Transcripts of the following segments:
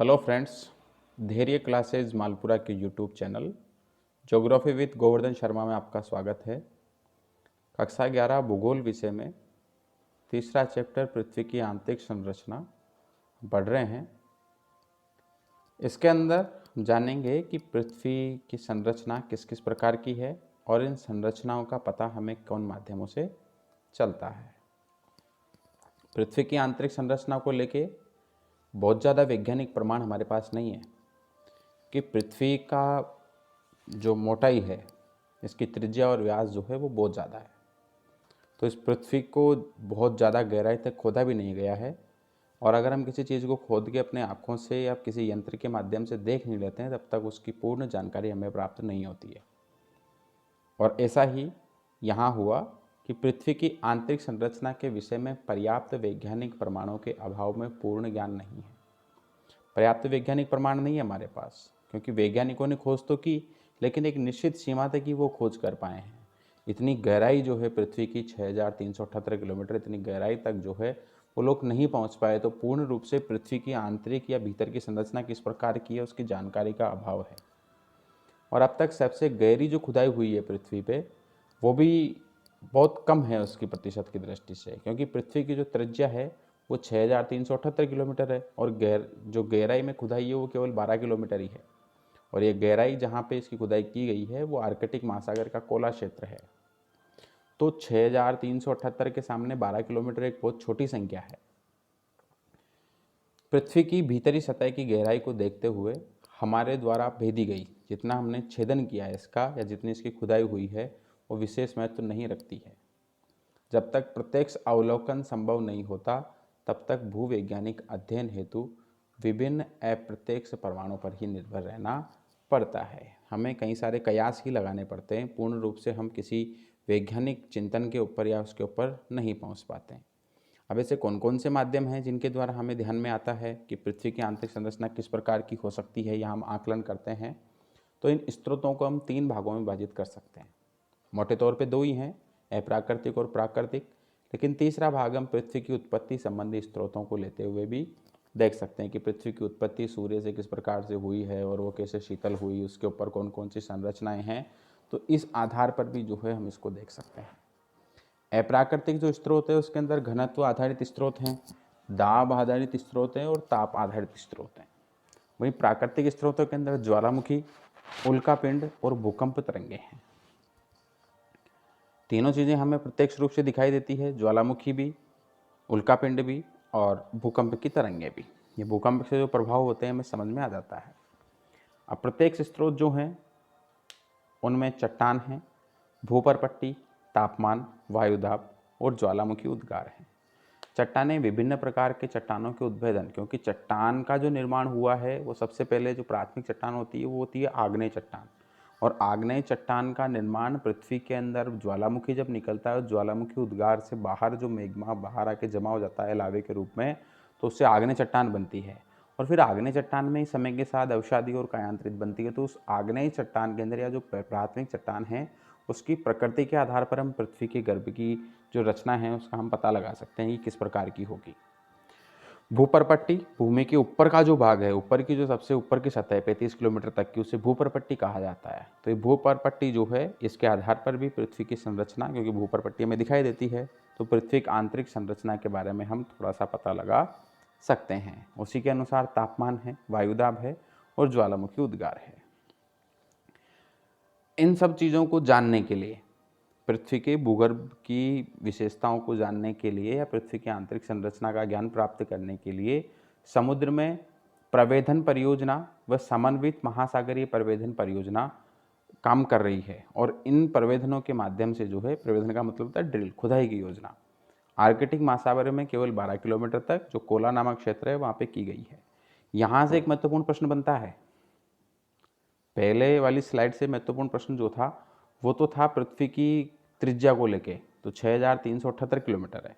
Hello friends, धैर्य classes Malpura के YouTube channel geography with Govardhan Sharma में आपका स्वागत है। कक्षा 11 भूगोल विषय में तीसरा चैप्टर पृथ्वी की आंतरिक संरचना पढ़ रहे हैं। इसके अंदर जानेंगे कि पृथ्वी की संरचना किस किस प्रकार की है और इन संरचनाओं का पता हमें कौन माध्यमों से चलता है। पृथ्वी की आंतरिक संरचना को लेके बहुत ज़्यादा वैज्ञानिक प्रमाण हमारे पास नहीं है कि पृथ्वी का जो मोटाई है, इसकी त्रिज्या और व्यास जो है वो बहुत ज़्यादा है। तो इस पृथ्वी को बहुत ज़्यादा गहराई तक खोदा भी नहीं गया है, और अगर हम किसी चीज़ को खोद के अपने आँखों से या किसी यंत्र के माध्यम से देख नहीं लेते हैं तब तक उसकी पूर्ण जानकारी हमें प्राप्त नहीं होती है। और ऐसा ही यहाँ हुआ कि पृथ्वी की आंतरिक संरचना के विषय में पर्याप्त वैज्ञानिक प्रमाणों के अभाव में पूर्ण ज्ञान नहीं है। पर्याप्त वैज्ञानिक प्रमाण नहीं है हमारे पास, क्योंकि वैज्ञानिकों ने खोज तो की लेकिन एक निश्चित सीमा तक ही वो खोज कर पाए हैं। इतनी गहराई जो है पृथ्वी की 6378 किलोमीटर, इतनी गहराई तक जो है वो लोग नहीं पहुंच पाए। तो पूर्ण रूप से पृथ्वी की आंतरिक या भीतर की संरचना किस प्रकार की है उसकी जानकारी का अभाव है। और अब तक सबसे गहरी जो खुदाई हुई है पृथ्वी पे वो भी बहुत कम है उसकी प्रतिशत की दृष्टि से, क्योंकि पृथ्वी की जो त्रिज्या है वो 6378 किलोमीटर है और जो गहराई में खुदाई है वो केवल 12 किलोमीटर ही है। और ये गहराई जहाँ पे इसकी खुदाई की गई है वो आर्कटिक महासागर का कोला क्षेत्र है। तो 6378 के सामने 12 किलोमीटर एक बहुत छोटी संख्या है। पृथ्वी की भीतरी सतह की गहराई को देखते हुए हमारे द्वारा भेदी गई जितना हमने छेदन किया है इसका या जितनी इसकी खुदाई हुई है वो विशेष महत्व नहीं रखती है। जब तक प्रत्यक्ष अवलोकन संभव नहीं होता तब तक भूवैज्ञानिक अध्ययन हेतु विभिन्न अप्रत्यक्ष प्रमाणों पर ही निर्भर रहना पड़ता है। हमें कई सारे कयास ही लगाने पड़ते हैं, पूर्ण रूप से हम किसी वैज्ञानिक चिंतन के ऊपर या उसके ऊपर नहीं पहुंच पाते हैं। अब ऐसे कौन कौन से माध्यम हैं जिनके द्वारा हमें ध्यान में आता है कि पृथ्वी की आंतरिक संरचना किस प्रकार की हो सकती है या हम आकलन करते हैं। तो इन स्रोतों को हम 3 भागों में विभाजित कर सकते हैं। मोटे तौर पे 2 ही हैं, अप्राकृतिक और प्राकृतिक, लेकिन तीसरा भाग हम पृथ्वी की उत्पत्ति संबंधी स्रोतों को लेते हुए भी देख सकते हैं कि पृथ्वी की उत्पत्ति सूर्य से किस प्रकार से हुई है और वो कैसे शीतल हुई, उसके ऊपर कौन कौन सी संरचनाएं हैं। तो इस आधार पर भी जो है हम इसको देख सकते हैं। अप्राकृतिक जो स्रोत है उसके अंदर घनत्व आधारित स्रोत हैं, दाब आधारित स्रोत हैं और ताप आधारित स्रोत हैं। वहीं प्राकृतिक स्रोतों के अंदर ज्वालामुखी, उल्कापिंड और भूकंप तरंगे हैं। तीनों चीज़ें हमें प्रत्यक्ष रूप से दिखाई देती है, ज्वालामुखी भी, उल्कापिंड भी और भूकंप की तरंगे भी। ये भूकंप से जो प्रभाव होते हैं हमें समझ में आ जाता है। अब प्रत्यक्ष स्रोत जो हैं उनमें चट्टान है, भूपरपट्टी, तापमान, वायुदाब और ज्वालामुखी उद्गार हैं। चट्टानें विभिन्न प्रकार के चट्टानों के उद्भेदन, क्योंकि चट्टान का जो निर्माण हुआ है वो सबसे पहले जो प्राथमिक चट्टान होती है वो होती है आग्नेय चट्टान। और आग्नेय चट्टान का निर्माण पृथ्वी के अंदर ज्वालामुखी जब निकलता है और ज्वालामुखी उद्गार से बाहर जो मेग्मा बाहर आके जमा हो जाता है लावे के रूप में, तो उससे आग्नेय चट्टान बनती है। और फिर आग्नेय चट्टान में ही समय के साथ अवसादी और कायांतरित बनती है। तो उस आग्नेय चट्टान के अंदर या जो प्राथमिक चट्टान है उसकी प्रकृति के आधार पर हम पृथ्वी के गर्भ की जो रचना है उसका हम पता लगा सकते हैं कि किस प्रकार की होगी। भूपरपट्टी, भूमि के ऊपर का जो भाग है, ऊपर की जो सबसे ऊपर की सतह 35 किलोमीटर तक की, उसे भूपरपट्टी कहा जाता है। तो ये भूपरपट्टी जो है इसके आधार पर भी पृथ्वी की संरचना, क्योंकि भूपरपट्टी में दिखाई देती है, तो पृथ्वी की आंतरिक संरचना के बारे में हम थोड़ा सा पता लगा सकते हैं। उसी के अनुसार तापमान है, वायुदाब है और ज्वालामुखी उद्गार है। इन सब चीज़ों को जानने के लिए, पृथ्वी के भूगर्भ की विशेषताओं को जानने के लिए या पृथ्वी की आंतरिक संरचना का ज्ञान प्राप्त करने के लिए समुद्र में प्रवेधन परियोजना व समन्वित महासागरीय प्रवेधन परियोजना काम कर रही है। और इन प्रवेधनों के माध्यम से जो है, प्रवेधन का मतलब होता है ड्रिल, खुदाई की योजना, आर्कटिक महासागर में केवल 12 किलोमीटर तक जो कोला नामक क्षेत्र है वहाँ पे की गई है। यहाँ से एक महत्वपूर्ण प्रश्न बनता है। पहले वाली स्लाइड से महत्वपूर्ण प्रश्न जो था वो तो था पृथ्वी की त्रिज्या को लेके, तो 6378 किलोमीटर है।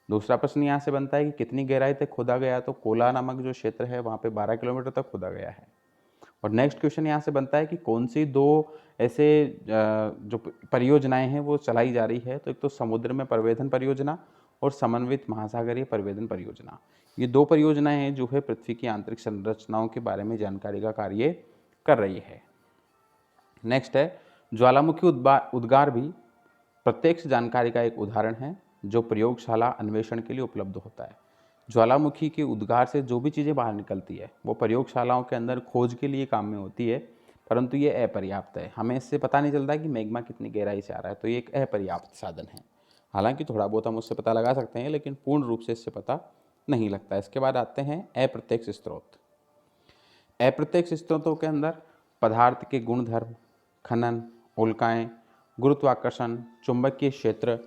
दूसरा प्रश्न यहाँ से बनता है कि कितनी गहराई तक खोदा गया, तो कोला नामक जो क्षेत्र है वहाँ पे 12 किलोमीटर तक खोदा गया है। और नेक्स्ट क्वेश्चन यहाँ से बनता है कि कौन सी 2 ऐसे जो परियोजनाएं हैं वो चलाई जा रही है। तो एक तो समुद्र में प्रवेधन परियोजना और समन्वित महासागरीय परिवेदन परियोजना। ये 2 परियोजनाएं हैं जो है पृथ्वी की आंतरिक संरचनाओं के बारे में जानकारी का कार्य कर रही है। नेक्स्ट है ज्वालामुखी उद्गार भी प्रत्यक्ष जानकारी का एक उदाहरण है जो प्रयोगशाला अन्वेषण के लिए उपलब्ध होता है। ज्वालामुखी के उद्गार से जो भी चीज़ें बाहर निकलती है वो प्रयोगशालाओं के अंदर खोज के लिए काम में होती है, परंतु ये अपर्याप्त है। हमें इससे पता नहीं चलता कि मैग्मा कितनी गहराई से आ रहा है, तो ये एक अपर्याप्त साधन है। हालांकि थोड़ा बहुत हम उससे पता लगा सकते हैं, लेकिन पूर्ण रूप से इससे पता नहीं लगता। इसके बाद आते हैं अप्रत्यक्ष स्रोत। अप्रत्यक्ष स्रोतों के अंदर पदार्थ के गुणधर्म, खनन, उल्काएं, गुरुत्वाकर्षण, चुंबकीय क्षेत्र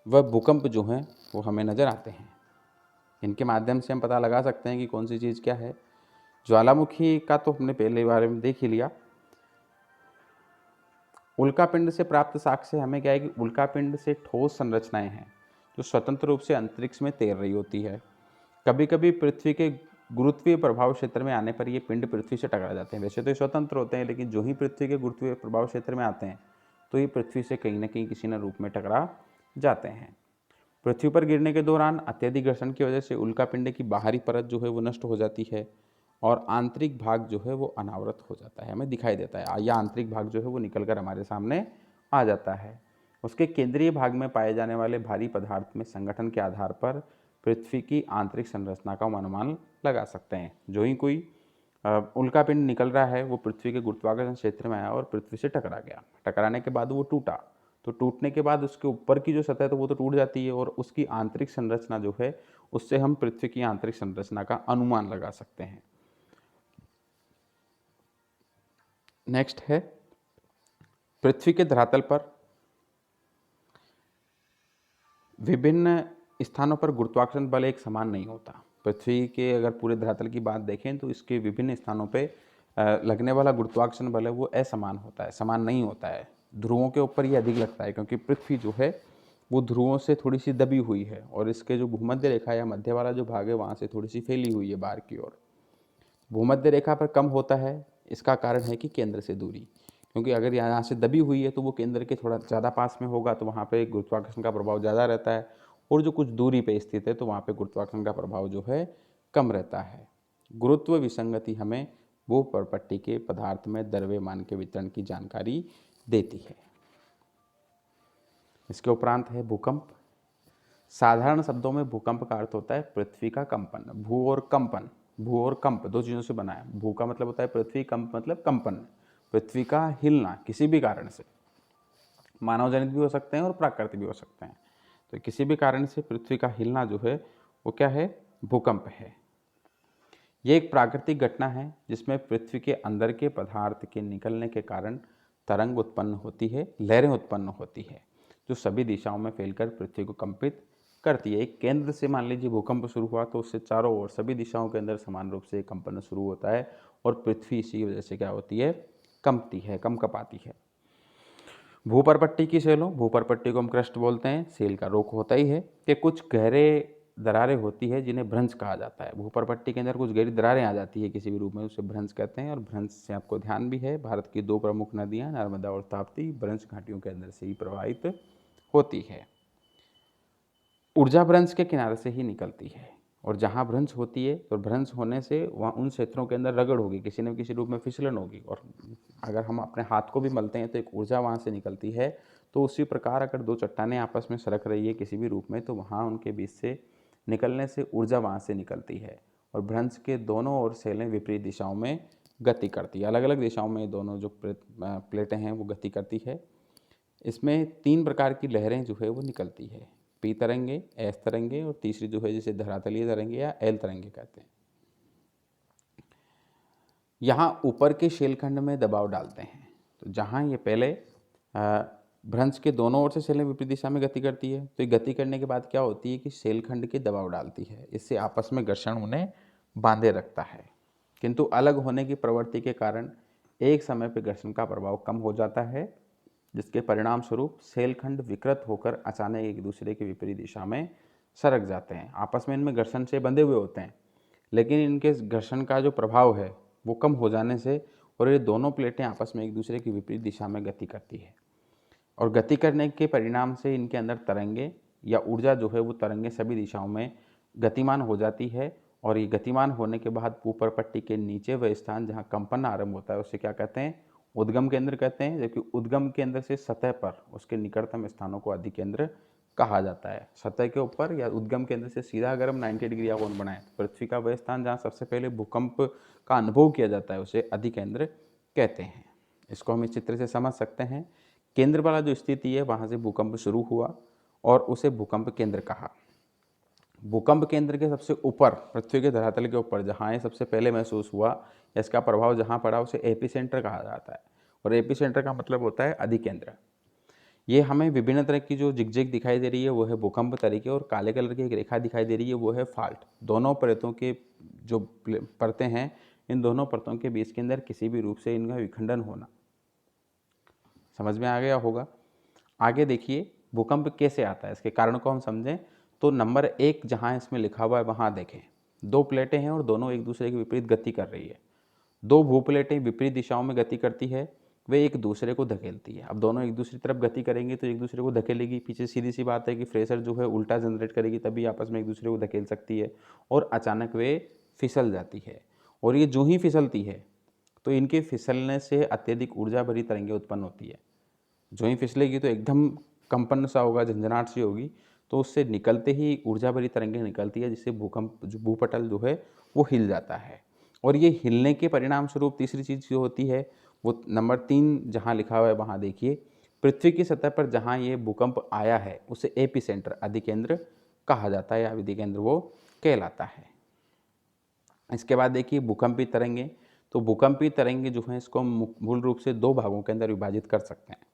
व भूकंप जो हैं वो हमें नज़र आते हैं। इनके माध्यम से हम पता लगा सकते हैं कि कौन सी चीज़ क्या है। ज्वालामुखी का तो हमने पहले बारे में देख ही लिया। उल्कापिंड से प्राप्त साक्ष्य हमें क्या है कि उल्कापिंड से ठोस संरचनाएं हैं जो स्वतंत्र रूप से अंतरिक्ष में तैर रही होती है। कभी कभी पृथ्वी के गुरुत्वीय प्रभाव क्षेत्र में आने पर ये पिंड पृथ्वी से टकरा जाते हैं। वैसे तो ये स्वतंत्र होते हैं, लेकिन जो ही पृथ्वी के गुरुत्वीय प्रभाव क्षेत्र में आते हैं तो ये पृथ्वी से कहीं ना कहीं किसी न रूप में टकरा जाते हैं। पृथ्वी पर गिरने के दौरान अत्यधिक घर्षण की वजह से उल्कापिंड की बाहरी परत जो है वो नष्ट हो जाती है और आंतरिक भाग जो है वो अनावृत हो जाता है, हमें दिखाई देता है, या आंतरिक भाग जो है वो निकलकर हमारे सामने आ जाता है। उसके केंद्रीय भाग में पाए जाने वाले भारी पदार्थ में संगठन के आधार पर पृथ्वी की आंतरिक संरचना का अनुमान लगा सकते हैं। जो ही कोई उल्कापिंड निकल रहा है वो पृथ्वी के गुरुत्वाकर्षण क्षेत्र में आया और पृथ्वी से टकरा गया। टकराने के बाद वो टूटा, तो टूटने के बाद उसके ऊपर की जो सतह है तो वो तो टूट जाती है और उसकी आंतरिक संरचना जो है उससे हम पृथ्वी की आंतरिक संरचना का अनुमान लगा सकते हैं। नेक्स्ट है पृथ्वी के धरातल पर विभिन्न स्थानों पर गुरुत्वाकर्षण बल एक समान नहीं होता। पृथ्वी के अगर पूरे धरातल की बात देखें तो इसके विभिन्न स्थानों पे लगने वाला गुरुत्वाकर्षण बल है वो असमान होता है, समान नहीं होता है। ध्रुवों के ऊपर ये अधिक लगता है क्योंकि पृथ्वी जो है वो ध्रुवों से थोड़ी सी दबी हुई है और इसके जो भूमध्य रेखा या मध्य वाला जो भाग है वहाँ से थोड़ी सी फैली हुई है बाहर की ओर। भूमध्य रेखा पर कम होता है, इसका कारण है कि केंद्र से दूरी, क्योंकि अगर यहाँ से दबी हुई है तो वो केंद्र के थोड़ा ज़्यादा पास में होगा तो वहाँ पे गुरुत्वाकर्षण का प्रभाव ज़्यादा रहता है, और जो कुछ दूरी पे स्थित है तो वहाँ पे गुरुत्वाकर्षण का प्रभाव जो है कम रहता है। गुरुत्व विसंगति हमें भूपर्पट्टी के पदार्थ में द्रव्यमान के वितरण की जानकारी देती है। इसके उपरांत है भूकंप। साधारण शब्दों में भूकंप का अर्थ होता है पृथ्वी का कंपन। भू और कंपन, भू और कंप दो चीज़ों से बना है। भू का मतलब होता है पृथ्वी, कंप मतलब कंपन, पृथ्वी का हिलना किसी भी कारण से। मानव जनित भी हो सकते हैं और प्राकृतिक भी हो सकते हैं। तो किसी भी कारण से पृथ्वी का हिलना जो है वो क्या है, भूकंप है। ये एक प्राकृतिक घटना है जिसमें पृथ्वी के अंदर के पदार्थ के निकलने के कारण तरंग उत्पन्न होती है, लहरें उत्पन्न होती है जो सभी दिशाओं में फैलकर पृथ्वी को कंपित करती है। एक केंद्र से मान लीजिए भूकंप शुरू हुआ तो उससे चारों ओर सभी दिशाओं के अंदर समान रूप से कंपन शुरू होता है और पृथ्वी इसी वजह से क्या होती है, कंपती है, कंपती है। भूपर्पट्टी की सेलों, भूपर्पट्टी को हम क्रस्ट बोलते हैं। सेल का रोक होता ही है कि कुछ गहरे दरारें होती है जिन्हें भ्रंश कहा जाता है। भूपर्पट्टी के अंदर कुछ गहरी दरारें आ जाती है किसी भी रूप में, उसे भ्रंश कहते हैं। और भ्रंश से आपको ध्यान भी है, भारत की 2 प्रमुख नदियां नर्मदा और ताप्ती भ्रंश घाटियों के अंदर से ही प्रवाहित होती है। ऊर्जा भ्रंश के किनारे से ही निकलती है और जहाँ भ्रंश होती है तो भ्रंश होने से वहाँ उन क्षेत्रों के अंदर रगड़ होगी, किसी न किसी रूप में फिसलन होगी, और अगर हम अपने हाथ को भी मलते हैं तो एक ऊर्जा वहाँ से निकलती है। तो उसी प्रकार अगर 2 चट्टानें आपस में सरक रही है किसी भी रूप में तो वहाँ उनके बीच से निकलने से ऊर्जा वहाँ से निकलती है और भ्रंश के दोनों ओर सेलें विपरीत दिशाओं में गति करती है। अलग अलग दिशाओं में दोनों जो प्लेटें हैं वो गति करती है। इसमें 3 प्रकार की लहरें जो है वो निकलती है, पी तरंगे, एस तरंगे और तीसरी जो है जिसे धरातलीय तरंगे या एल तरंगे कहते हैं। यहाँ ऊपर के शेलखंड में दबाव डालते हैं, तो जहाँ ये पहले भ्रंश के दोनों ओर से सेलें विपरीत दिशा में गति करती है तो ये गति करने के बाद क्या होती है कि शेलखंड के दबाव डालती है, इससे आपस में घर्षण उन्हें बांधे रखता है। किंतु अलग होने की प्रवृत्ति के कारण एक समय पर घर्षण का प्रभाव कम हो जाता है, जिसके परिणाम स्वरूप सेलखंड विकृत होकर अचानक एक दूसरे के विपरीत दिशा में सरक जाते हैं। आपस में इनमें घर्षण से बंधे हुए होते हैं, लेकिन इनके घर्षण का जो प्रभाव है वो कम हो जाने से और ये दोनों प्लेटें आपस में एक दूसरे की विपरीत दिशा में गति करती है और गति करने के परिणाम से इनके अंदर तरंगे या ऊर्जा जो है वो तरंगें सभी दिशाओं में गतिमान हो जाती है, और ये गतिमान होने के बाद ऊपर पट्टी के नीचे वह स्थान जहाँ कंपन आरंभ होता है उसे क्या कहते हैं, उद्गम केंद्र कहते हैं। जबकि उद्गम केंद्र से सतह पर उसके निकटतम स्थानों को अधिकेंद्र कहा जाता है। सतह के ऊपर या उद्गम केंद्र से सीधा अगर हम 90 डिग्री कोण बनाएं तो पृथ्वी का वह स्थान जहाँ सबसे पहले भूकंप का अनुभव किया जाता है उसे अधिकेंद्र कहते हैं। इसको हम इस चित्र से समझ सकते हैं। केंद्र वाला जो स्थिति है वहाँ से भूकंप शुरू हुआ और उसे भूकंप केंद्र कहा। भूकंप केंद्र के सबसे ऊपर पृथ्वी के धरातल के ऊपर जहाँ ये सबसे पहले महसूस हुआ या इसका प्रभाव जहाँ पड़ा उसे एपिसेंटर कहा जाता है, और एपिसेंटर का मतलब होता है अधिकेंद्र। ये हमें विभिन्न तरह की जो जिगजैग दिखाई दे रही है वो है भूकंप तरीके, और काले कलर की एक रेखा दिखाई दे रही है वो है फाल्ट। दोनों परतों के जो परतें हैं, इन दोनों परतों के बीच के अंदर किसी भी रूप से इनका विखंडन होना। समझ में आ गया होगा। आगे देखिए भूकंप कैसे आता है, इसके कारण को हम समझें तो नंबर 1 जहाँ इसमें लिखा हुआ है वहाँ देखें। दो प्लेटें हैं और दोनों एक दूसरे के विपरीत गति कर रही है। दो भूप्लेटें विपरीत दिशाओं में गति करती है, वे एक दूसरे को धकेलती है। अब दोनों एक दूसरी तरफ गति करेंगे तो एक दूसरे को धकेलेगी। पीछे सीधी सी बात है कि प्रेशर जो है उल्टा जनरेट करेगी, तभी आपस में एक दूसरे को धकेल सकती है, और अचानक वे फिसल जाती है। और ये जो ही फिसलती है तो इनके फिसलने से अत्यधिक ऊर्जा भरी तरंगें उत्पन्न होती है। जो ही फिसलेगी तो एकदम कंपन सा होगा, झंझनाहट सी होगी, तो उससे निकलते ही ऊर्जा भरी तरंगें निकलती है, जिससे भूकंप जो भूपटल जो है वो हिल जाता है। और ये हिलने के परिणाम स्वरूप तीसरी चीज़ जो होती है वो नंबर 3 जहाँ लिखा हुआ है वहाँ देखिए, पृथ्वी की सतह पर जहाँ ये भूकंप आया है उसे एपिसेंटर अधिकेंद्र कहा जाता है, या अधिकेंद्र वो कहलाता है। इसके बाद देखिए भूकंपी तरंगे। तो भूकंपी तरंगे जो हैं इसको हम मूल रूप से 2 भागों के अंदर विभाजित कर सकते हैं।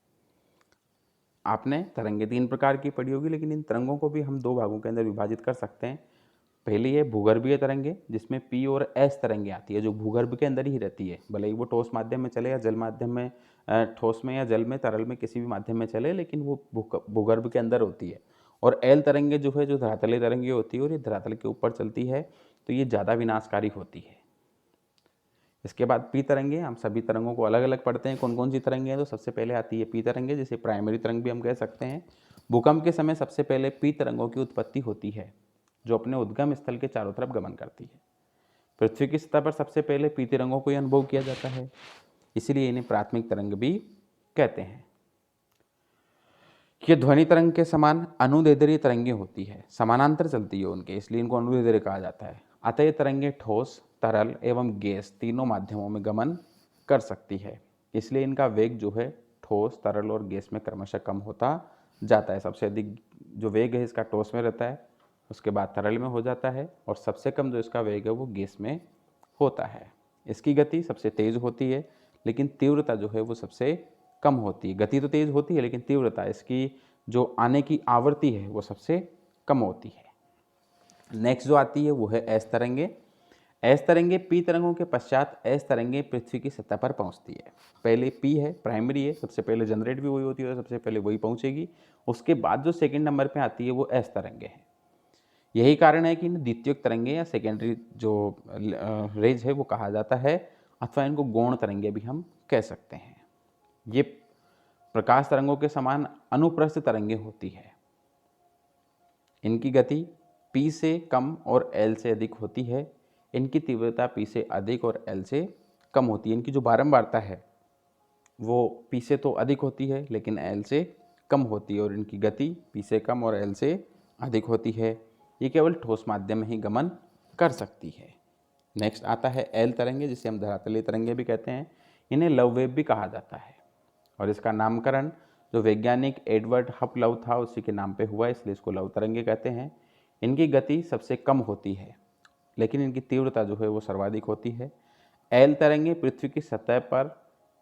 आपने तरंगे 3 प्रकार की पढ़ी होगी, लेकिन इन तरंगों को भी हम 2 भागों के अंदर विभाजित कर सकते हैं। पहली है भूगर्भीय तरंगे, जिसमें पी और एस तरंगे आती है, जो भूगर्भ के अंदर ही रहती है। भले ही वो ठोस माध्यम में चले या जल माध्यम में, ठोस में या जल में, तरल में, किसी भी माध्यम में चले, लेकिन वो भूगर्भ के अंदर होती है। और एल तरंगे जो है जो धरातलीय तरंगे होती है और ये धरातल के ऊपर चलती है, तो ये ज़्यादा विनाशकारी होती है। इसके बाद पी तरंगे। हम सभी तरंगों को अलग अलग पढ़ते हैं कौन कौन सी तरंगे हैं। तो सबसे पहले आती है पी तरंगे, जिसे प्राइमरी तरंग भी हम कह सकते हैं। भूकंप के समय सबसे पहले पी तरंगों की उत्पत्ति होती है, जो अपने उद्गम स्थल के चारों तरफ गमन करती है। पृथ्वी की सतह पर सबसे पहले पी तरंगों को ही अनुभव किया जाता है, इसलिए इन्हें प्राथमिक तरंग भी कहते हैं। ये ध्वनि तरंग के समान अनुदैर्ध्य तरंगे होती है, समानांतर चलती है उनके, इसलिए इनको अनुदैर्ध्य कहा जाता है। अतः ये तरंगे ठोस, तरल एवं गैस तीनों माध्यमों में गमन कर सकती है, इसलिए इनका वेग जो है ठोस, तरल और गैस में क्रमशः कम होता जाता है। सबसे अधिक जो वेग है इसका ठोस में रहता है, उसके बाद तरल में हो जाता है, और सबसे कम जो इसका वेग है वो गैस में होता है। इसकी गति सबसे तेज होती है, लेकिन तीव्रता जो है वो सबसे कम होती है। गति तो तेज होती है, लेकिन तीव्रता, इसकी जो आने की आवृत्ति है वो सबसे कम होती है। नेक्स्ट जो आती है वो है एस तरंगे। एस तरंगे पी तरंगों के पश्चात एस तरंगे पृथ्वी की सतह पर पहुंचती है। पहले पी है, प्राइमरी है, सबसे पहले जनरेट भी वही होती है, सबसे पहले वही पहुंचेगी। उसके बाद जो सेकंड नंबर पे आती है वो एस तरंगे है। यही कारण है कि इन द्वितीयक तरंगे या सेकेंडरी जो रेज है वो कहा जाता है, अथवा इनको गौण तरंगे भी हम कह सकते हैं। ये प्रकाश तरंगों के समान अनुप्रस्थ तरंगे होती है। इनकी गति p से कम और l से अधिक होती है। इनकी तीव्रता p से अधिक और l से कम होती है। इनकी जो बारंबारता है वो p से तो अधिक होती है लेकिन l से कम होती है, और इनकी गति p से कम और l से अधिक होती है। ये केवल ठोस माध्यम में ही गमन कर सकती है। नेक्स्ट आता है एल तरंगे, जिसे हम धरातलीय तरंगे भी कहते हैं। इन्हें लव वेव भी कहा जाता है, और इसका नामकरण जो वैज्ञानिक एडवर्ड हप लव था उसी के नाम पे हुआ, इसलिए इसको लव तरंगे कहते हैं। इनकी गति सबसे कम होती है, लेकिन इनकी तीव्रता जो है वो सर्वाधिक होती है। एल तरंगे पृथ्वी की सतह पर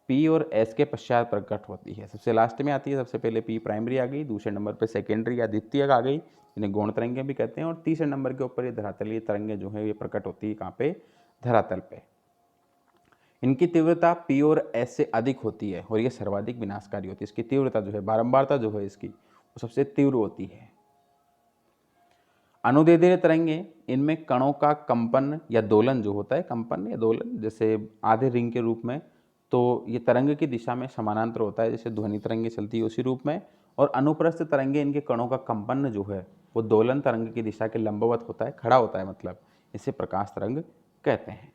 पी और एस के पश्चात प्रकट होती है। सबसे लास्ट में आती है, सबसे पहले पी प्राइमरी आ गई, दूसरे नंबर पे सेकेंडरी या द्वितीयक आ गई, इन्हें गौण तरंगे भी कहते हैं, और तीसरे नंबर के ऊपर ये धरातलीय तरंगे जो है ये प्रकट होती है। कहाँ पे? धरातल पे। इनकी तीव्रता पी और एस से अधिक होती है, और ये सर्वाधिक विनाशकारी होती है। इसकी तीव्रता जो है, बारंबारता जो है इसकी, वो सबसे तीव्र होती है। अनुदैर्ध्य तरंगे, इनमें कणों का कंपन या दोलन जो होता है, कंपन या दोलन जैसे आधे रिंग के रूप में, तो ये तरंग की दिशा में समानांतर होता है, जैसे ध्वनि तरंगे चलती है उसी रूप में, और अनुप्रस्थ तरंगे इनके कणों का कंपन जो है वो दोलन तरंग की दिशा के लंबवत होता है, खड़ा होता है, मतलब इसे प्रकाश तरंग कहते हैं।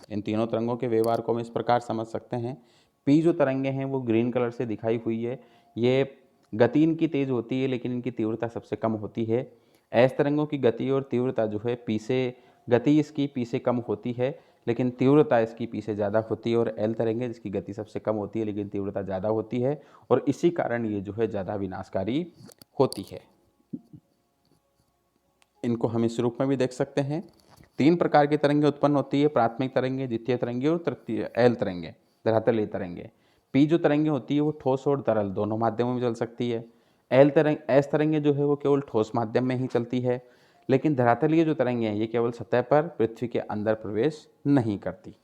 इन तीनों तरंगों के व्यवहार को हम इस प्रकार समझ सकते हैं। पी जो तरंगे हैं वो ग्रीन कलर से दिखाई हुई है, ये गति इनकी तेज होती है लेकिन इनकी तीव्रता सबसे कम होती है। एस तरंगों की गति और तीव्रता जो है पी से, गति इसकी पी से कम होती है लेकिन तीव्रता इसकी पी से ज़्यादा होती है। और एल तरंगे जिसकी गति सबसे कम होती है लेकिन तीव्रता ज़्यादा होती है और इसी कारण ये जो है ज़्यादा विनाशकारी होती है। इनको हम इस रूप में भी देख सकते हैं। 3 प्रकार की तरंगे उत्पन्न होती है, प्राथमिक तरंगे, द्वितीय तरंगे और तृतीय एल तरंगे, धरातलीय तरंगे। पी जो तरंगे होती है वो ठोस और तरल दोनों माध्यमों में चल सकती है। एस तरंगे जो है वो केवल ठोस माध्यम में ही चलती है, लेकिन धरातलीय जो तरंगे हैं ये केवल सतह पर पृथ्वी के अंदर प्रवेश नहीं करती।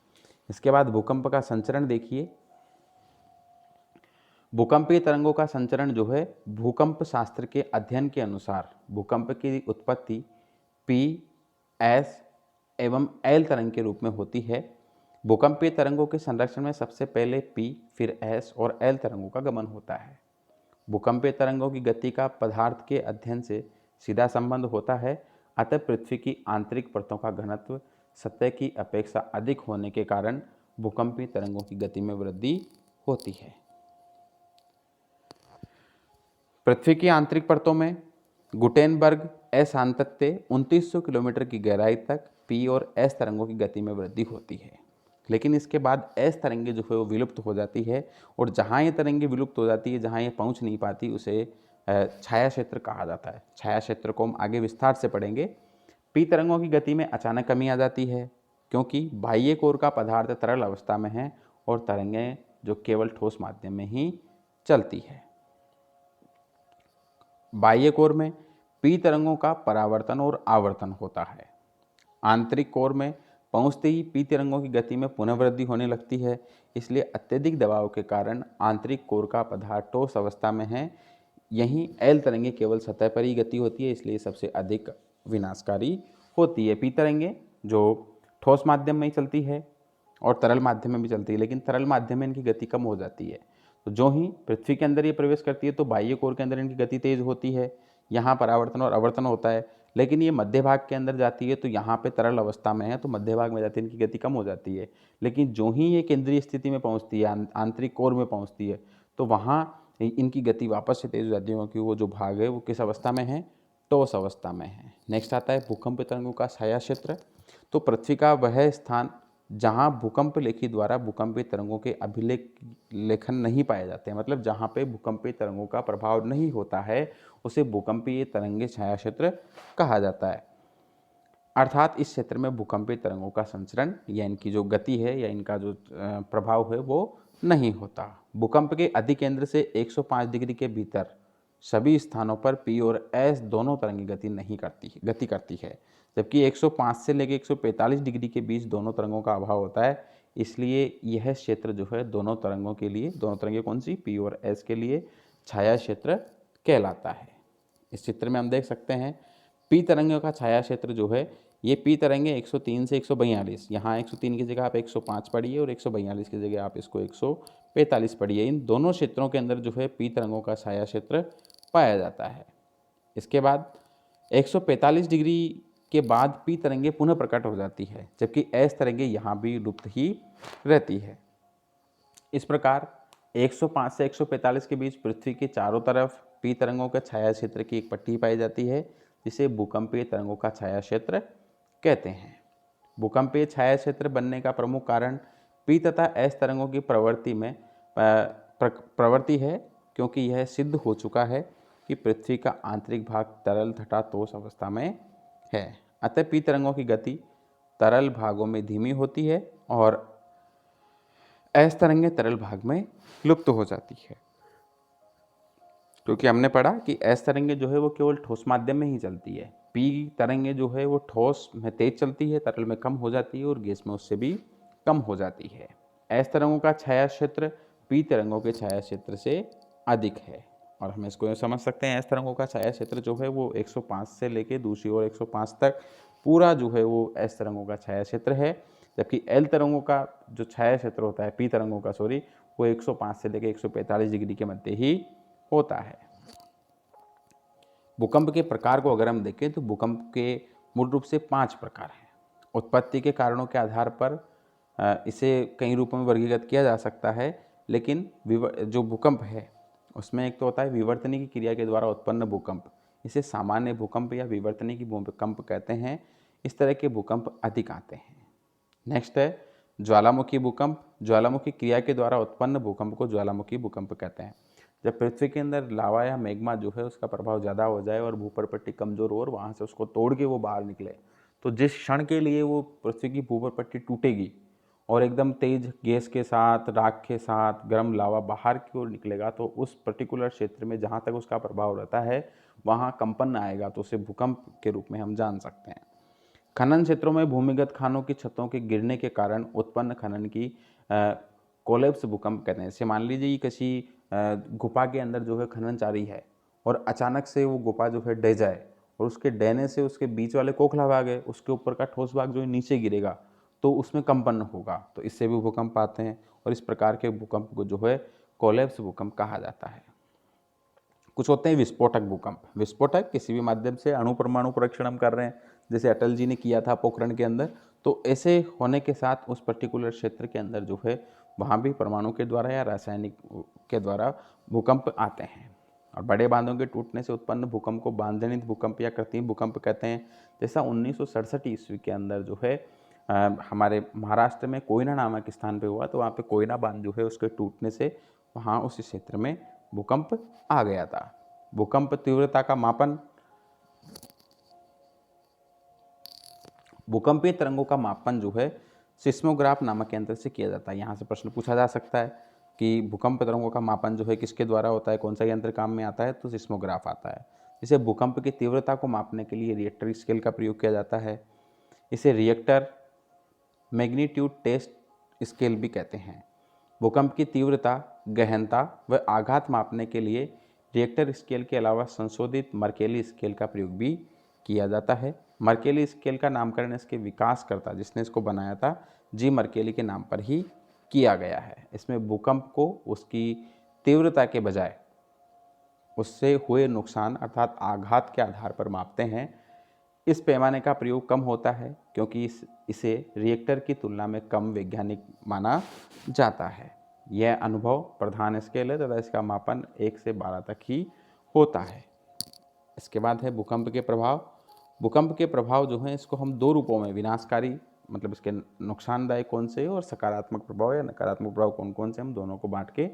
इसके बाद भूकंप का संचरण देखिए। भूकंपीय तरंगों का संचरण जो है भूकंप शास्त्र के अध्ययन के अनुसार भूकंप की उत्पत्ति पी, एस एवं एल तरंग के रूप में होती है। भूकंपीय तरंगों के संरक्षण में सबसे पहले पी, फिर एस और एल तरंगों का गमन होता है। भूकंपीय तरंगों की गति का पदार्थ के अध्ययन से सीधा संबंध होता है, अतः पृथ्वी की आंतरिक परतों का घनत्व सतह की अपेक्षा अधिक होने के कारण भूकंपीय तरंगों की गति में वृद्धि होती है। पृथ्वी की आंतरिक परतों में गुटेनबर्ग अशांतत्य 2900 किलोमीटर की गहराई तक पी और एस तरंगों की गति में वृद्धि होती है, लेकिन इसके बाद एस तरंगे जो है वो विलुप्त हो जाती है और जहाँ ये तरंगे विलुप्त हो जाती है, जहाँ ये पहुँच नहीं पाती, उसे छाया क्षेत्र कहा जाता है। छाया क्षेत्र को हम आगे विस्तार से पढ़ेंगे। पी तरंगों की गति में अचानक कमी आ जाती है क्योंकि बाह्य कोर का पदार्थ तरल अवस्था में है और तरंगें जो केवल ठोस माध्यम में ही चलती है। बाह्य कोर में पी तरंगों का परावर्तन और आवर्तन होता है। आंतरिक कोर में पहुंचते ही पी तरंगों की गति में पुनः वृद्धि होने लगती है, इसलिए अत्यधिक दबाव के कारण आंतरिक कोर का पदार्थ ठोस अवस्था में है। यहीं एल तरंगे केवल सतह पर ही गति होती है, इसलिए सबसे अधिक विनाशकारी होती है। पी तरंगे जो ठोस माध्यम में ही चलती है और तरल माध्यम में भी चलती है, लेकिन तरल माध्यम में इनकी गति कम हो जाती है। तो जो ही पृथ्वी के अंदर ये प्रवेश करती है तो बाह्य कोर के अंदर इनकी गति तेज होती है, यहाँ परावर्तन और आवर्तन होता है। लेकिन ये मध्य भाग के अंदर जाती है तो यहाँ पे तरल अवस्था में है तो मध्य भाग में जाती है, इनकी गति कम हो जाती है। लेकिन जो ही ये केंद्रीय स्थिति में पहुँचती है, आंतरिक कोर में पहुँचती है, तो वहाँ इनकी गति वापस से तेज हो जाती है क्योंकि वो जो भाग है वो किस अवस्था में है, ठोस अवस्था में है। नेक्स्ट आता है भूकंप तरंगों का छाया क्षेत्र। तो पृथ्वी का वह स्थान जहाँ भूकंप लेखी द्वारा भूकंपीय तरंगों के अभिलेखन नहीं पाए जाते हैं, मतलब जहाँ पे भूकंपीय तरंगों का प्रभाव नहीं होता है, उसे भूकंपीय तरंगे छाया क्षेत्र कहा जाता है। अर्थात इस क्षेत्र में भूकंपीय तरंगों का संचरण या इनकी जो गति है या इनका जो प्रभाव है वो नहीं होता। भूकंप के अधिकेंद्र से 105 डिग्री के भीतर सभी स्थानों पर पी और एस दोनों तरंगे गति करती है, जबकि 105 से लेकर 145 डिग्री के बीच दोनों तरंगों का अभाव होता है। इसलिए यह क्षेत्र जो है दोनों तरंगों के लिए, दोनों तरंगे कौन सी, पी और एस के लिए छाया क्षेत्र कहलाता है। इस चित्र में हम देख सकते हैं पी तरंगों का छाया क्षेत्र जो है, ये पी तरंगे 103 से 142, यहाँ 103 की जगह आप 105 पढ़िए और 142 की जगह आप इसको 145 पढ़िए। इन दोनों क्षेत्रों के अंदर जो है पी तरंगों का छाया क्षेत्र पाया जाता है। इसके बाद 145 डिग्री के बाद पी तरंगे पुनः प्रकट हो जाती है, जबकि एस तरंगे यहाँ भी लुप्त ही रहती है। इस प्रकार 105 से 145 के बीच पृथ्वी के चारों तरफ पी तरंगों के छाया क्षेत्र की एक पट्टी पाई जाती है, जिसे भूकंपीय तरंगों का छाया क्षेत्र कहते हैं। भूकंपीय छाया क्षेत्र बनने का प्रमुख कारण पी तथा एस तरंगों की प्रवृत्ति है, क्योंकि यह सिद्ध हो चुका है कि पृथ्वी का आंतरिक भाग तरल तथा ठोस अवस्था में है। अतः पी तरंगों की गति तरल भागों में धीमी होती है और एस तरंगे तरल भाग में लुप्त हो जाती है, क्योंकि हमने पढ़ा कि एस तरंगे जो है वो केवल ठोस माध्यम में ही चलती है। पी तरंगे जो है वो ठोस में तेज चलती है, तरल में कम हो जाती है और गैस में उससे भी कम हो जाती है। एस तरंगों का छाया क्षेत्र पी तरंगों के छाया क्षेत्र से अधिक है, और हम इसको समझ सकते हैं एस तरंगों का छाया क्षेत्र जो है वो 105 से लेके दूसरी ओर 105 तक पूरा जो है वो एस तरंगों का छाया क्षेत्र है, जबकि एल तरंगों का जो छाया क्षेत्र होता है, पी तरंगों का वो 105 से लेके 145 डिग्री के मध्य ही होता है। भूकंप के प्रकार को अगर हम देखें तो भूकंप के मूल रूप से 5 प्रकार हैं। उत्पत्ति के कारणों के आधार पर इसे कई रूपों में वर्गीकृत किया जा सकता है, लेकिन जो भूकंप है उसमें एक तो होता है विवर्तनिकी क्रिया के द्वारा उत्पन्न भूकंप, इसे सामान्य भूकंप या विवर्तनिकी भूकंप कहते हैं। इस तरह के भूकंप अधिक आते हैं। नेक्स्ट है ज्वालामुखी भूकंप। ज्वालामुखी क्रिया के द्वारा उत्पन्न भूकंप को ज्वालामुखी भूकंप कहते हैं। जब पृथ्वी के अंदर लावा या मैग्मा जो है उसका प्रभाव ज़्यादा हो जाए और भूपर पट्टी कमज़ोर हो और वहाँ से उसको तोड़ के वो बाहर निकले, तो जिस क्षण के लिए वो पृथ्वी की भूपर पट्टी टूटेगी और एकदम तेज गैस के साथ, राख के साथ गर्म लावा बाहर की ओर निकलेगा, तो उस पर्टिकुलर क्षेत्र में जहाँ तक उसका प्रभाव रहता है वहाँ कंपन आएगा, तो उसे भूकंप के रूप में हम जान सकते हैं। खनन क्षेत्रों में भूमिगत खानों की छतों के गिरने के कारण उत्पन्न खनन की कोलैप्स भूकंप कहते हैं। जैसे मान लीजिए किसी गुफा के अंदर जो है खनन जारी है और अचानक से वो गुफा जो है ढह जाए और उसके डहने से उसके बीच वाले खोखला भाग है, उसके ऊपर का ठोस भाग जो है नीचे गिरेगा, तो उसमें कंपन होगा, तो इससे भी भूकंप आते हैं। और इस प्रकार के भूकंप को जो है कोलैप्स भूकंप कहा जाता है। कुछ होते हैं विस्फोटक भूकंप। विस्फोटक किसी भी माध्यम से अणु परमाणु परीक्षण हम कर रहे हैं, जैसे अटल जी ने किया था पोखरण के अंदर, तो ऐसे होने के साथ उस पर्टिकुलर क्षेत्र के अंदर जो है वहाँ भी परमाणु के द्वारा या रासायनिक के द्वारा भूकंप आते हैं। और बड़े बांधों के टूटने से उत्पन्न भूकंप को बांधजनित भूकंप या कृत्रिम भूकंप कहते हैं। जैसा 1967 ईस्वी के अंदर जो है हमारे महाराष्ट्र में कोयना नामक स्थान पे हुआ, तो वहाँ पे कोयना बांध जो है उसके टूटने से वहाँ उस क्षेत्र में भूकंप आ गया था। भूकंप तीव्रता का मापन। भूकंपीय तरंगों का मापन जो है सिस्मोग्राफ नामक यंत्र से किया जाता है। यहाँ से प्रश्न पूछा जा सकता है कि भूकंप तरंगों का मापन जो है किसके द्वारा होता है, कौन सा यंत्र काम में आता है, तो सिस्मोग्राफ आता है। इसे भूकंप की तीव्रता को मापने के लिए रिएक्टर स्केल का प्रयोग किया जाता है। इसे रिएक्टर मैग्नीट्यूड टेस्ट स्केल भी कहते हैं। भूकंप की तीव्रता, गहनता व आघात मापने के लिए रिएक्टर स्केल के अलावा संशोधित मर्केली स्केल का प्रयोग भी किया जाता है। मर्केली स्केल का नामकरण इसके विकासकर्ता जिसने इसको बनाया था जी मर्केली के नाम पर ही किया गया है। इसमें भूकंप को उसकी तीव्रता के बजाय उससे हुए नुकसान अर्थात आघात के आधार पर मापते हैं। इस पैमाने का प्रयोग कम होता है क्योंकि इसे रिएक्टर की तुलना में कम वैज्ञानिक माना जाता है। यह अनुभव प्रधान स्केल है तथा इसका मापन 1 से 12 तक ही होता है। इसके बाद है भूकंप के प्रभाव। भूकंप के प्रभाव जो हैं इसको हम 2 रूपों में, विनाशकारी मतलब इसके नुकसानदायक कौन से और सकारात्मक प्रभाव या नकारात्मक प्रभाव कौन कौन से, हम दोनों को बांट के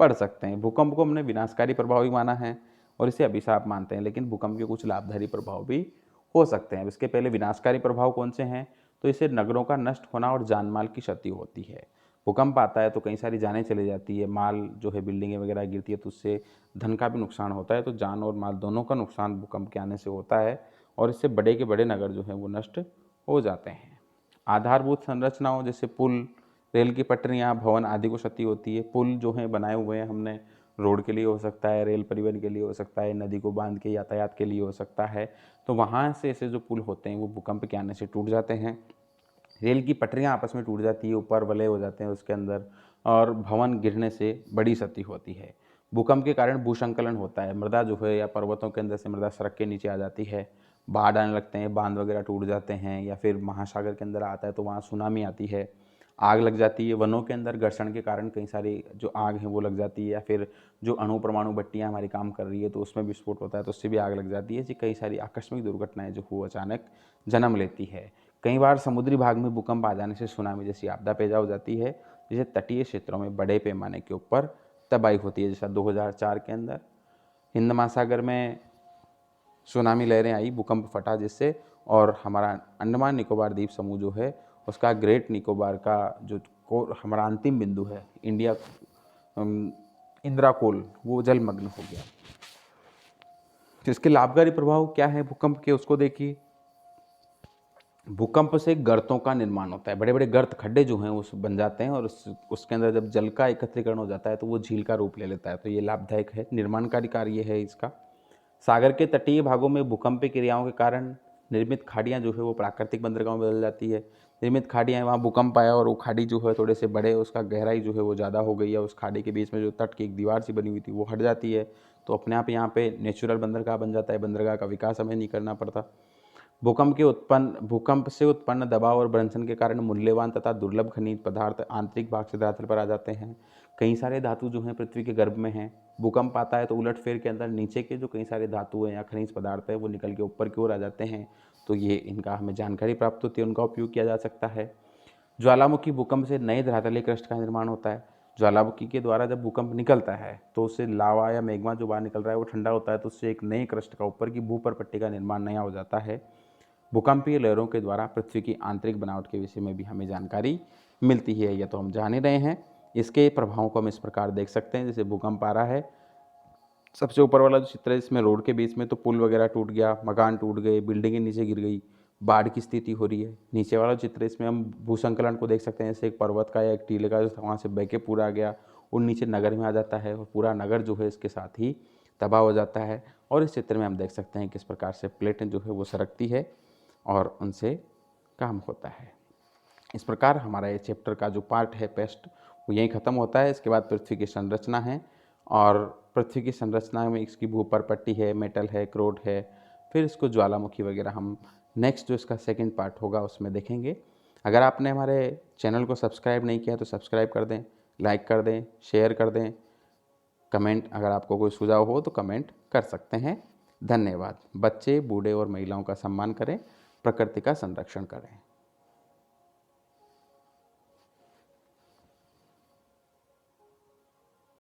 पढ़ सकते हैं। भूकंप को हमने विनाशकारी प्रभाव ही माना है और इसे अभिशाप मानते हैं, लेकिन भूकंप के कुछ लाभकारी प्रभाव भी हो सकते हैं। इसके पहले विनाशकारी प्रभाव कौन से हैं, तो इससे नगरों का नष्ट होना और जानमाल की क्षति होती है। भूकंप आता है तो कई सारी जानें चली जाती है, माल जो है बिल्डिंगें वगैरह गिरती है, तो उससे धन का भी नुकसान होता है। तो जान और माल दोनों का नुकसान भूकंप के आने से होता है और इससे बड़े के बड़े नगर जो हैं वो नष्ट हो जाते हैं। आधारभूत संरचनाओं जैसे पुल, रेल की पटरियाँ, भवन आदि को क्षति होती है। पुल जो हैं बनाए हुए हैं हमने, रोड के लिए हो सकता है, रेल परिवहन के लिए हो सकता है, नदी को बांध के यातायात के लिए हो सकता है, तो वहाँ से ऐसे जो पुल होते हैं वो भूकंप के आने से टूट जाते हैं। रेल की पटरियाँ आपस में टूट जाती है, ऊपर वलय हो जाते हैं उसके अंदर, और भवन गिरने से बड़ी क्षति होती है। भूकंप के कारण भूसंकलन होता है, मृदा जो है या पर्वतों के अंदर से मृदा सड़क के नीचे आ जाती है, बाढ़ आने लगते हैं, बांध वगैरह टूट जाते हैं, या फिर महासागर के अंदर आता है तो वहाँ सुनामी आती है, आग लग जाती है। वनों के अंदर घर्षण के कारण कई सारी जो आग है वो लग जाती है, या फिर जो अणु परमाणु भट्टियाँ हमारी काम कर रही है तो उसमें विस्फोट होता है तो उससे भी आग लग जाती है। ऐसी कई सारी आकस्मिक दुर्घटनाएं जो वो अचानक जन्म लेती है। कई बार समुद्री भाग में भूकंप आ जाने से सुनामी जैसी आपदा पैदा हो जाती है, जिससे तटीय क्षेत्रों में बड़े पैमाने के ऊपर तबाही होती है। जैसा 2004 के अंदर हिंद महासागर में सुनामी लहरें आई, भूकंप फटा जिससे, और हमारा अंडमान निकोबार द्वीप समूह जो है उसका ग्रेट निकोबार का जो हमारा अंतिम बिंदु है इंडिया इंदिरा कोल, वो जलमग्न हो गया। तो इसके लाभकारी प्रभाव क्या है भूकंप के, उसको देखिए। भूकंप से गर्तों का निर्माण होता है, बड़े बड़े गर्त खड्डे जो हैं वो बन जाते हैं और उसके अंदर जब जल का एकत्रीकरण हो जाता है तो वो झील का रूप ले लेता है, तो ये लाभदायक है, निर्माणकारी कार्य है इसका। सागर के तटीय भागों में भूकंपीय क्रियाओं के कारण निर्मित खाड़ियाँ जो है वो प्राकृतिक बंदरगाहों में बदल जाती है। निर्मित खाड़ियाँ हैं, वहाँ भूकंप आया और वो खाड़ी जो है थोड़े से बड़े, उसका गहराई जो है वो ज़्यादा हो गई है, उस खाड़ी के बीच में जो तट की एक दीवार सी बनी हुई थी वो हट जाती है, तो अपने आप यहाँ पे नेचुरल बंदरगाह बन जाता है, बंदरगाह का विकास हमें नहीं करना पड़ता। भूकंप से उत्पन्न दबाव और भ्रंशन के कारण मूल्यवान तथा दुर्लभ खनिज पदार्थ आंतरिक भाग से धरातल पर आ जाते हैं। कई सारे धातु जो हैं पृथ्वी के गर्भ में हैं, भूकंप आता है तो उलटफेर के अंदर नीचे के जो कई सारे धातु हैं या खनिज पदार्थ है वो निकल के ऊपर की ओर आ जाते हैं, तो ये इनका हमें जानकारी प्राप्त होती है, उनका उपयोग किया जा सकता है। ज्वालामुखी भूकंप से नए धरातलीय क्रस्ट का निर्माण होता है। ज्वालामुखी के द्वारा जब भूकंप निकलता है तो उससे लावा या मैग्मा जो बाहर निकल रहा है वो ठंडा होता है, तो उससे एक नए क्रस्ट का ऊपर की भूपर पट्टी का निर्माण नया हो जाता है। भूकंपीय लहरों के द्वारा पृथ्वी की आंतरिक बनावट के विषय में भी हमें जानकारी मिलती है, यह तो हम जान ही रहे हैं। इसके प्रभावों को हम इस प्रकार देख सकते हैं, जैसे भूकंप आ रहा है, सबसे ऊपर वाला जो चित्र है इसमें रोड के बीच में तो पुल वगैरह टूट गया, मकान टूट गए, बिल्डिंगें नीचे गिर गई, बाढ़ की स्थिति हो रही है। नीचे वाला चित्र इसमें हम भूसंकलन को देख सकते हैं, जैसे एक पर्वत का या एक टीले का जो वहाँ से बह के पूरा आ गया और नीचे नगर में आ जाता है और पूरा नगर जो है इसके साथ ही तबाह हो जाता है। और इस चित्र में हम देख सकते हैं किस प्रकार से प्लेटें जो है वो सरकती है और उनसे काम होता है। इस प्रकार हमारा ये चैप्टर का जो पार्ट है पेस्ट वो यहीं ख़त्म होता है। इसके बाद पृथ्वी की संरचना है और पृथ्वी की संरचना में इसकी भूपर पट्टी है, मेटल है, क्रोट है, फिर इसको ज्वालामुखी वगैरह हम नेक्स्ट जो इसका सेकंड पार्ट होगा उसमें देखेंगे। अगर आपने हमारे चैनल को सब्सक्राइब नहीं किया तो सब्सक्राइब कर दें, लाइक कर दें, शेयर कर दें, कमेंट अगर आपको कोई सुझाव हो तो कमेंट कर सकते हैं। धन्यवाद। बच्चे, बूढ़े और महिलाओं का सम्मान करें, प्रकृति का संरक्षण करें।